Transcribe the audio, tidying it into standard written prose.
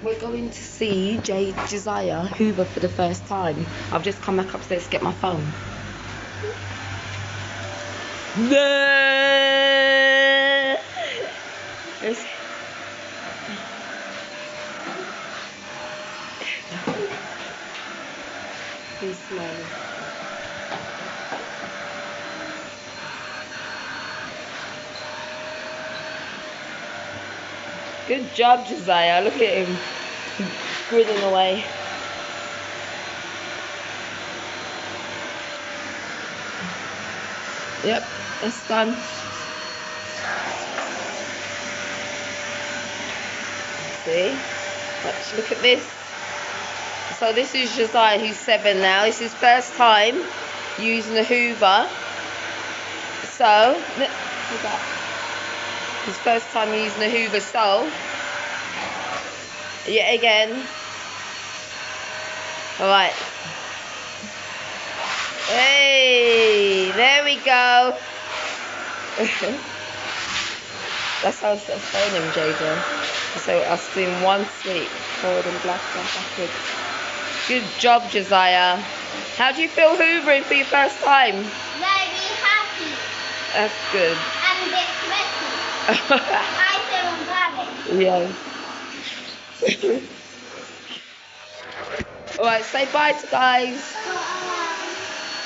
We're going to see Jahziyah hoover for the first time. I've just come back upstairs to get my phone. No! He's smiling. Good job, Jahziyah. Look at him grinning away. Yep, that's done. See? Let's look at this. So this is Jahziyah, who's 7 now. It's his first time using a hoover. So, look at that. His first time using a hoover, so yet again. Alright. Hey, there we go. That's how I was saying him, Jada. So us doing one sweep, forward and backwards. Good job, Jahziyah. How do you feel hoovering for your first time? Very happy. That's good. And a bit sweaty. I feel embarrassed. Yes. Alright, say bye to guys.